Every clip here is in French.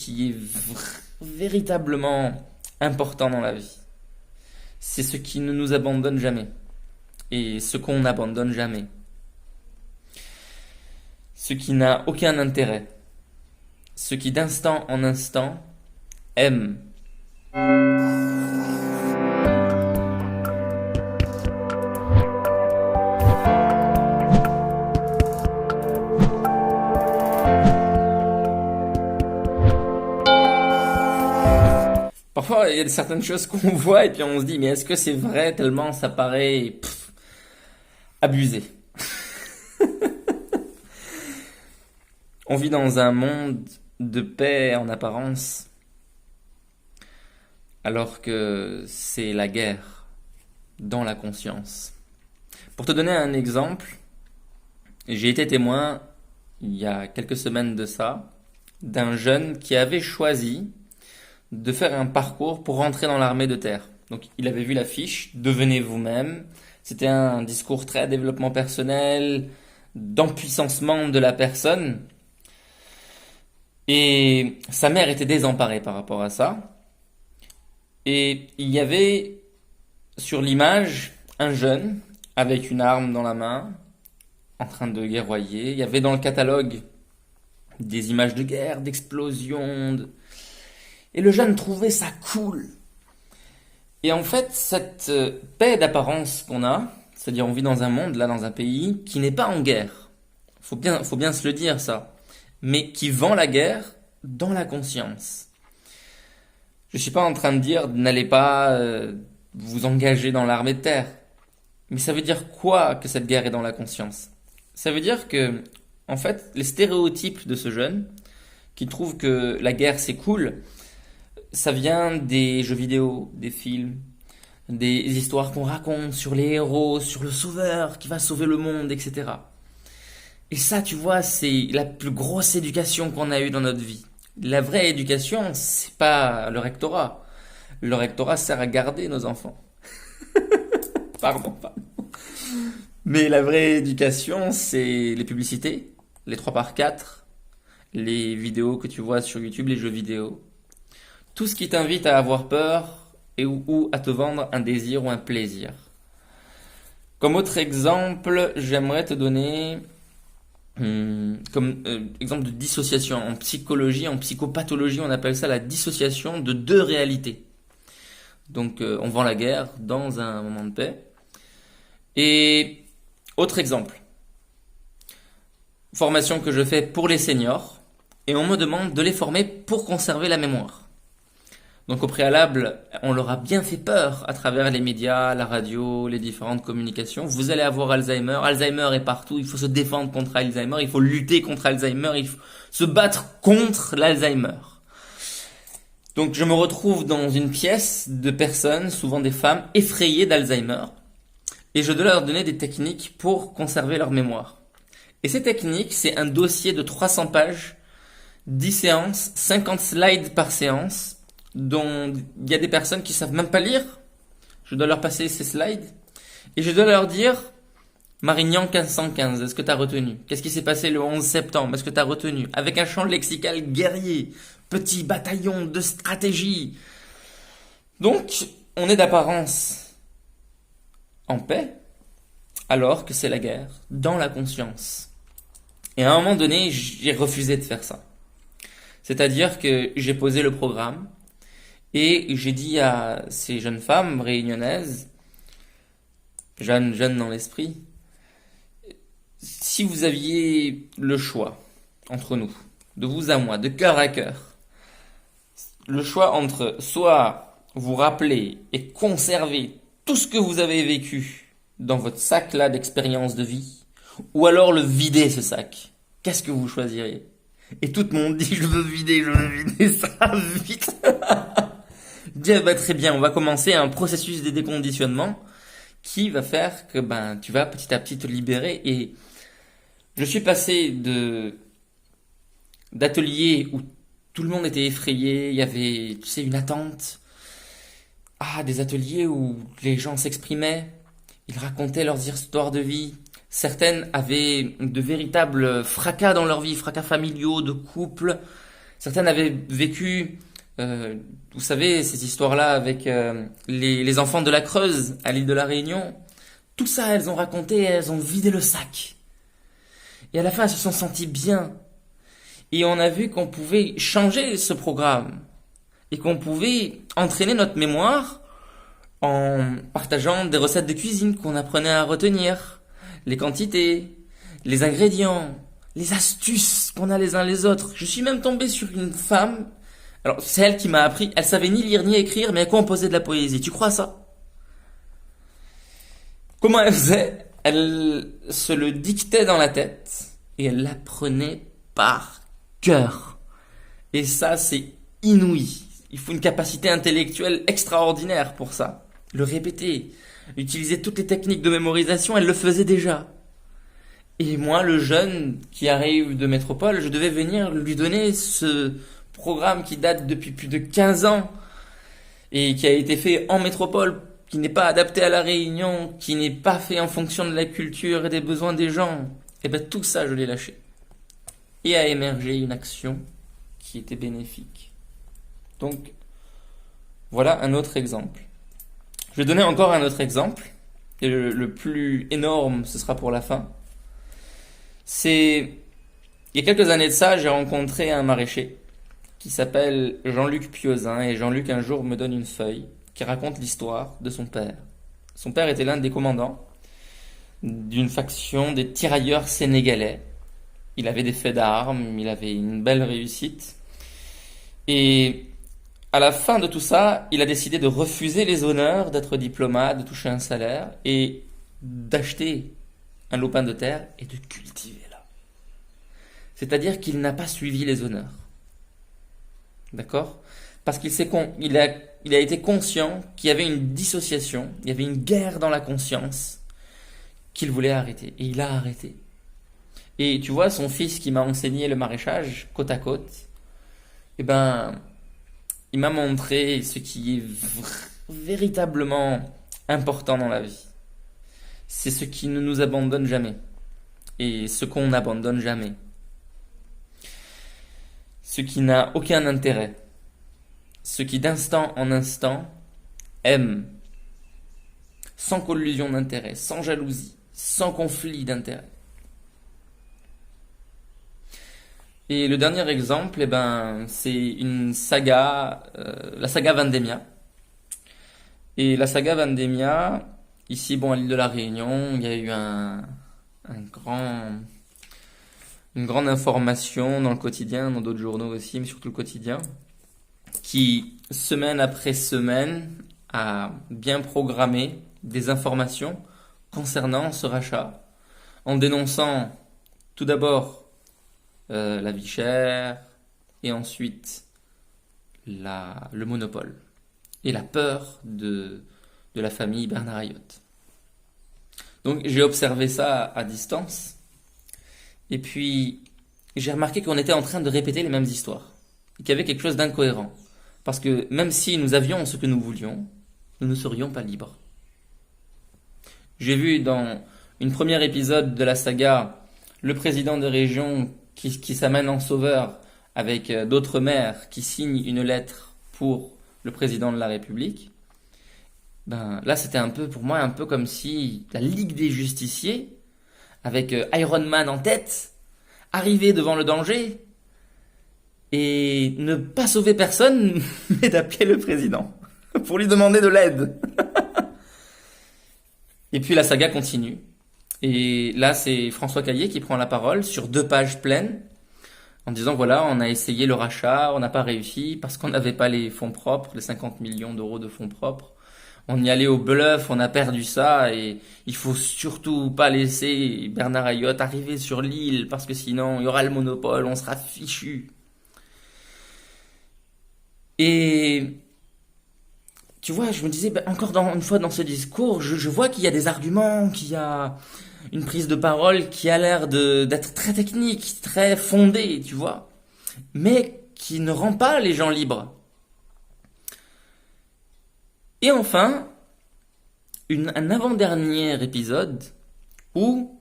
qui est véritablement important dans la vie. C'est ce qui ne nous abandonne jamais et ce qu'on n'abandonne jamais. Ce qui n'a aucun intérêt. Ce qui d'instant en instant aime. Parfois, il y a certaines choses qu'on voit et puis on se dit, mais est-ce que c'est vrai tellement ça paraît abusé. On vit dans un monde de paix en apparence, alors que c'est la guerre dans la conscience. Pour te donner un exemple, j'ai été témoin, il y a quelques semaines de ça, d'un jeune qui avait choisi de faire un parcours pour rentrer dans l'armée de terre. Donc il avait vu l'affiche, devenez vous-même. C'était un discours très développement personnel, d'empuissancement de la personne. Et sa mère était désemparée par rapport à ça. Et il y avait sur l'image un jeune avec une arme dans la main, en train de guerroyer. Il y avait dans le catalogue des images de guerre, d'explosion. Et le jeune trouvait ça cool. Et en fait, cette paix d'apparence qu'on a, c'est-à-dire on vit dans un monde, là, dans un pays qui n'est pas en guerre. Faut bien se le dire, ça. Mais qui vend la guerre dans la conscience. Je suis pas en train de dire n'allez pas vous engager dans l'armée de terre. Mais ça veut dire quoi que cette guerre est dans la conscience? Ça veut dire que, en fait, les stéréotypes de ce jeune, qui trouve que la guerre c'est cool, ça vient des jeux vidéo, des films, des histoires qu'on raconte sur les héros, sur le sauveur qui va sauver le monde, etc. Et ça, tu vois, c'est la plus grosse éducation qu'on a eue dans notre vie. La vraie éducation, c'est pas le rectorat. Le rectorat sert à garder nos enfants. Pardon. Mais la vraie éducation, c'est les publicités, les 3x4, les vidéos que tu vois sur YouTube, les jeux vidéo. Tout ce qui t'invite à avoir peur ou à te vendre un désir ou un plaisir. Comme autre exemple, j'aimerais te donner comme exemple de dissociation. En psychologie, en psychopathologie, on appelle ça la dissociation de deux réalités. Donc on vend la guerre dans un moment de paix. Et autre exemple, formation que je fais pour les seniors et on me demande de les former pour conserver la mémoire. Donc au préalable, on leur a bien fait peur à travers les médias, la radio, les différentes communications. Vous allez avoir Alzheimer. Alzheimer est partout. Il faut se défendre contre Alzheimer. Il faut lutter contre Alzheimer. Il faut se battre contre l'Alzheimer. Donc je me retrouve dans une pièce de personnes, souvent des femmes, effrayées d'Alzheimer. Et je dois leur donner des techniques pour conserver leur mémoire. Et ces techniques, c'est un dossier de 300 pages, 10 séances, 50 slides par séance, dont il y a des personnes qui savent même pas lire. Je dois leur passer ces slides et je dois leur dire Marignan 1515, est-ce que tu as retenu? Qu'est-ce qui s'est passé le 11 septembre? Est-ce que tu as retenu? Avec un champ lexical guerrier, petit bataillon de stratégie. Donc, on est d'apparence en paix alors que c'est la guerre dans la conscience. Et à un moment donné, j'ai refusé de faire ça. C'est-à-dire que j'ai posé le programme et j'ai dit à ces jeunes femmes réunionnaises, jeunes dans l'esprit, si vous aviez le choix entre nous, de vous à moi, de cœur à cœur, le choix entre soit vous rappeler et conserver tout ce que vous avez vécu dans votre sac là d'expérience de vie, ou alors le vider ce sac, qu'est-ce que vous choisiriez? Et tout le monde dit je veux vider ça vite. Je dis bah, très bien, on va commencer un processus de déconditionnement qui va faire que tu vas petit à petit te libérer. Et je suis passé d'ateliers où tout le monde était effrayé, il y avait une attente, à des ateliers où les gens s'exprimaient, ils racontaient leurs histoires de vie. Certaines avaient de véritables fracas dans leur vie, fracas familiaux, de couple. Certaines avaient vécu, vous savez, ces histoires-là avec les enfants de la Creuse à l'île de la Réunion. Tout ça, elles ont raconté, elles ont vidé le sac. Et à la fin, elles se sont senties bien. Et on a vu qu'on pouvait changer ce programme et qu'on pouvait entraîner notre mémoire en partageant des recettes de cuisine qu'on apprenait à retenir, les quantités, les ingrédients, les astuces qu'on a les uns les autres. Je suis même tombé sur une femme, alors c'est elle qui m'a appris, elle savait ni lire ni écrire, mais elle composait de la poésie. Tu crois ça? Comment elle faisait? Elle se le dictait dans la tête et elle l'apprenait par cœur. Et ça, c'est inouï. Il faut une capacité intellectuelle extraordinaire pour ça. Le répéter, utiliser toutes les techniques de mémorisation, elle le faisait déjà. Et moi, le jeune qui arrive de métropole, je devais venir lui donner ce programme qui date depuis plus de 15 ans et qui a été fait en métropole, qui n'est pas adapté à la Réunion, qui n'est pas fait en fonction de la culture et des besoins des gens. Et bien tout ça, je l'ai lâché. Et a émergé une action qui était bénéfique. Donc, voilà un autre exemple. Je vais donner encore un autre exemple. Et le plus énorme, ce sera pour la fin. Il y a quelques années de ça, j'ai rencontré un maraîcher qui s'appelle Jean-Luc Piozin. Et Jean-Luc, un jour, me donne une feuille qui raconte l'histoire de son père. Son père était l'un des commandants d'une faction des tirailleurs sénégalais. Il avait des faits d'armes, il avait une belle réussite. Et à la fin de tout ça, il a décidé de refuser les honneurs d'être diplomate, de toucher un salaire et d'acheter un lopin de terre et de cultiver là. C'est-à-dire qu'il n'a pas suivi les honneurs. D'accord? Parce il a été conscient qu'il y avait une dissociation, il y avait une guerre dans la conscience qu'il voulait arrêter. Et il a arrêté. Et tu vois, son fils qui m'a enseigné le maraîchage, côte à côte, eh ben, il m'a montré ce qui est véritablement important dans la vie. C'est ce qui ne nous abandonne jamais. Et ce qu'on n'abandonne jamais. Ce qui n'a aucun intérêt. Ce qui d'instant en instant aime. Sans collusion d'intérêt, sans jalousie, sans conflit d'intérêt. Et le dernier exemple, c'est une saga, la saga Vendémia. Et la saga Vendémia, ici, à l'île de la Réunion, il y a eu une grande information dans le quotidien, dans d'autres journaux aussi, mais surtout le quotidien, qui, semaine après semaine, a bien programmé des informations concernant ce rachat, en dénonçant tout d'abord la vie chère, et ensuite le monopole, et la peur de la famille Bernard Ayotte. Donc j'ai observé ça à distance, et puis j'ai remarqué qu'on était en train de répéter les mêmes histoires, et qu'il y avait quelque chose d'incohérent. Parce que même si nous avions ce que nous voulions, nous ne serions pas libres. J'ai vu dans une première épisode de la saga le président de région qui s'amène en sauveur avec d'autres maires qui signent une lettre pour le président de la République. Là, c'était pour moi un peu comme si la Ligue des Justiciers, avec Iron Man en tête, arrivait devant le danger et ne pas sauver personne, mais d'appeler le président pour lui demander de l'aide. Et puis la saga continue. Et là, c'est François Caillé qui prend la parole sur 2 pages pleines en disant voilà, on a essayé le rachat, on n'a pas réussi parce qu'on n'avait pas les fonds propres, les 50 millions d'euros de fonds propres. On y allait au bluff, on a perdu ça et il faut surtout pas laisser Bernard Ayotte arriver sur l'île parce que sinon il y aura le monopole, on sera fichu. Et tu vois, je me disais, encore une fois dans ce discours, je vois qu'il y a des arguments, qu'il y a une prise de parole qui a l'air d'être très technique, très fondée, tu vois, mais qui ne rend pas les gens libres. Et enfin, un avant-dernier épisode où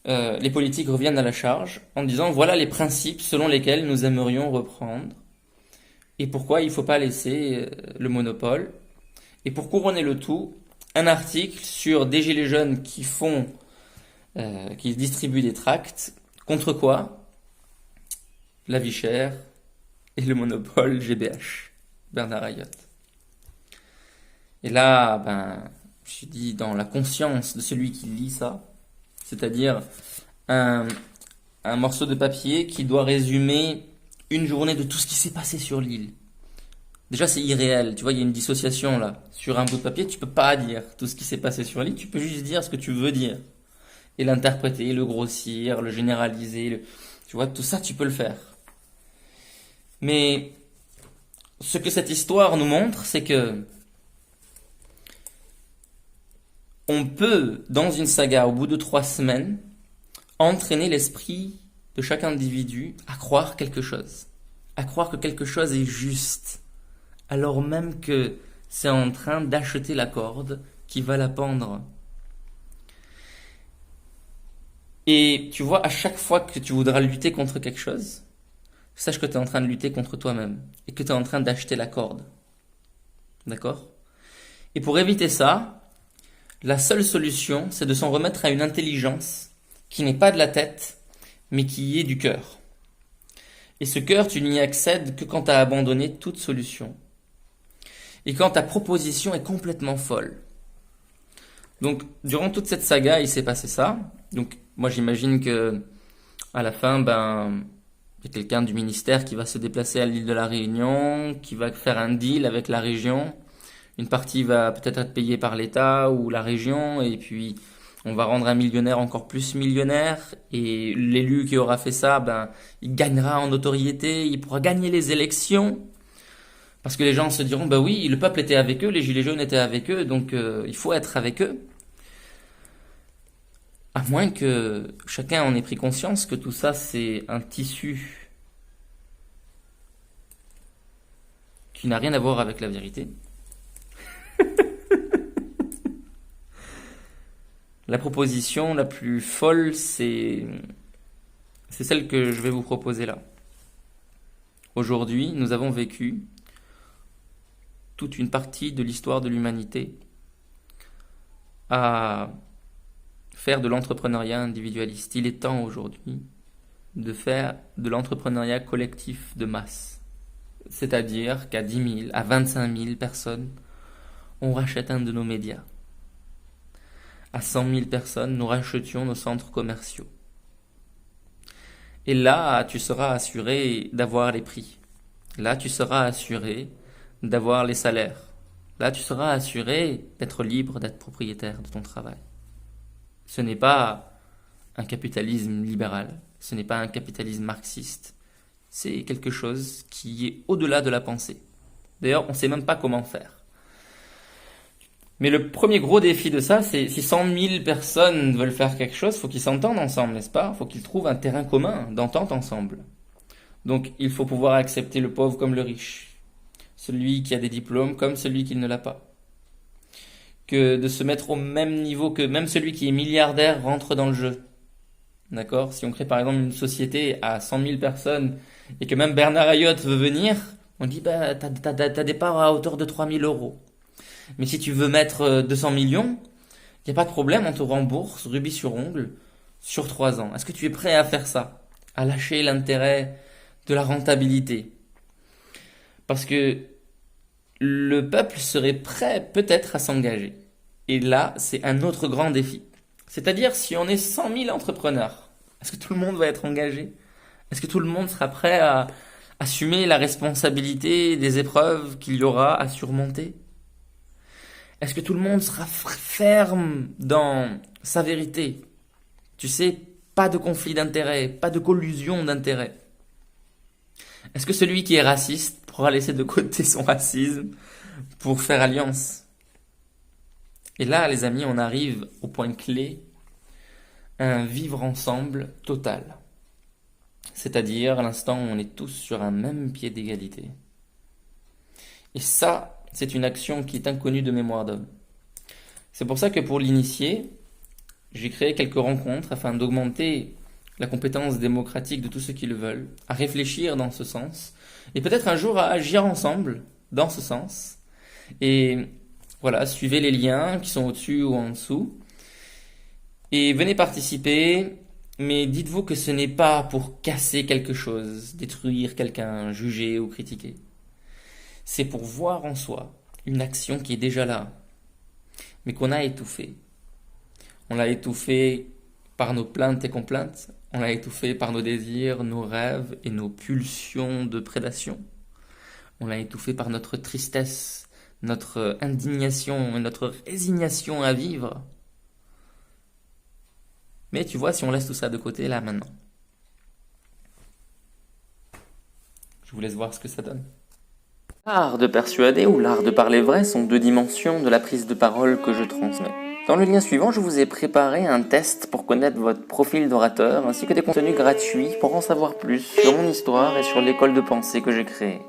les politiques reviennent à la charge en disant voilà les principes selon lesquels nous aimerions reprendre et pourquoi il ne faut pas laisser le monopole. Et pour couronner le tout, un article sur des gilets jaunes qui distribuent des tracts. Contre quoi? La vie chère et le monopole GBH, Bernard Ayotte. Et là, je suis dit dans la conscience de celui qui lit ça, c'est-à-dire un, un morceau de papier qui doit résumer une journée de tout ce qui s'est passé sur l'île. Déjà, c'est irréel. Tu vois, il y a une dissociation là. Sur un bout de papier, tu peux pas dire tout ce qui s'est passé sur l'île. Tu peux juste dire ce que tu veux dire. Et l'interpréter, le grossir, le généraliser. Tu vois, tout ça, tu peux le faire. Mais ce que cette histoire nous montre, c'est que on peut, dans une saga, au bout de 3 semaines, entraîner l'esprit de chaque individu à croire quelque chose. À croire que quelque chose est juste. Alors même que c'est en train d'acheter la corde qui va la pendre. Et tu vois, à chaque fois que tu voudras lutter contre quelque chose, sache que tu es en train de lutter contre toi-même et que tu es en train d'acheter la corde. D'accord? Et pour éviter ça, la seule solution, c'est de s'en remettre à une intelligence qui n'est pas de la tête, mais qui est du cœur. Et ce cœur, tu n'y accèdes que quand tu as abandonné toute solution. Et quand ta proposition est complètement folle. Donc, durant toute cette saga, il s'est passé ça. Donc, moi, j'imagine que à la fin, il y a quelqu'un du ministère qui va se déplacer à l'île de la Réunion, qui va faire un deal avec la région. Une partie va peut-être être payée par l'État ou la région, et puis on va rendre un millionnaire encore plus millionnaire, et l'élu qui aura fait ça, il gagnera en notoriété, il pourra gagner les élections. Parce que les gens se diront, oui, le peuple était avec eux, les gilets jaunes étaient avec eux, donc il faut être avec eux. À moins que chacun en ait pris conscience que tout ça, c'est un tissu qui n'a rien à voir avec la vérité. La proposition la plus folle, c'est celle que je vais vous proposer là. Aujourd'hui, nous avons vécu toute une partie de l'histoire de l'humanité à faire de l'entrepreneuriat individualiste. Il est temps aujourd'hui de faire de l'entrepreneuriat collectif de masse. C'est-à-dire qu'à 10 000, à 25 000 personnes, on rachète un de nos médias. À 100 000 personnes, nous rachetions nos centres commerciaux. Et là, tu seras assuré d'avoir les prix. Là, tu seras assuré d'avoir les salaires. Là, tu seras assuré d'être libre, d'être propriétaire de ton travail. Ce n'est pas un capitalisme libéral, ce n'est pas un capitalisme marxiste. C'est quelque chose qui est au-delà de la pensée. D'ailleurs, on ne sait même pas comment faire. Mais le premier gros défi de ça, c'est si 100 000 personnes veulent faire quelque chose, il faut qu'ils s'entendent ensemble, n'est-ce pas? Il faut qu'ils trouvent un terrain commun d'entente ensemble. Donc, il faut pouvoir accepter le pauvre comme le riche, celui qui a des diplômes comme celui qui ne l'a pas. Que de se mettre au même niveau que même celui qui est milliardaire rentre dans le jeu. D'accord? Si on crée par exemple une société à 100 000 personnes et que même Bernard Ayotte veut venir, on dit t'as des parts à hauteur de 3 000 euros. Mais si tu veux mettre 200 millions, il n'y a pas de problème, on te rembourse rubis sur ongle sur 3 ans. Est-ce que tu es prêt à faire ça? À lâcher l'intérêt de la rentabilité? Parce que le peuple serait prêt peut-être à s'engager. Et là, c'est un autre grand défi. C'est-à-dire, si on est 100 000 entrepreneurs, est-ce que tout le monde va être engagé? Est-ce que tout le monde sera prêt à assumer la responsabilité des épreuves qu'il y aura à surmonter? Est-ce que tout le monde sera ferme dans sa vérité? Tu sais, pas de conflit d'intérêts, pas de collusion d'intérêts. Est-ce que celui qui est raciste pourra laisser de côté son racisme pour faire alliance? Et là, les amis, on arrive au point clé, un vivre ensemble total. C'est-à-dire, à l'instant où on est tous sur un même pied d'égalité. Et ça, c'est une action qui est inconnue de mémoire d'homme. C'est pour ça que pour l'initier, j'ai créé quelques rencontres afin d'augmenter la compétence démocratique de tous ceux qui le veulent, à réfléchir dans ce sens, et peut-être un jour à agir ensemble dans ce sens. Et voilà, suivez les liens qui sont au-dessus ou en dessous, et venez participer, mais dites-vous que ce n'est pas pour casser quelque chose, détruire quelqu'un, juger ou critiquer. C'est pour voir en soi une action qui est déjà là, mais qu'on a étouffée. On l'a étouffée par nos plaintes et complaintes, on l'a étouffée par nos désirs, nos rêves et nos pulsions de prédation. On l'a étouffée par notre tristesse, notre indignation et notre résignation à vivre. Mais tu vois, si on laisse tout ça de côté, là, maintenant, je vous laisse voir ce que ça donne. L'art de persuader ou l'art de parler vrai sont deux dimensions de la prise de parole que je transmets. Dans le lien suivant, je vous ai préparé un test pour connaître votre profil d'orateur, ainsi que des contenus gratuits pour en savoir plus sur mon histoire et sur l'école de pensée que j'ai créée.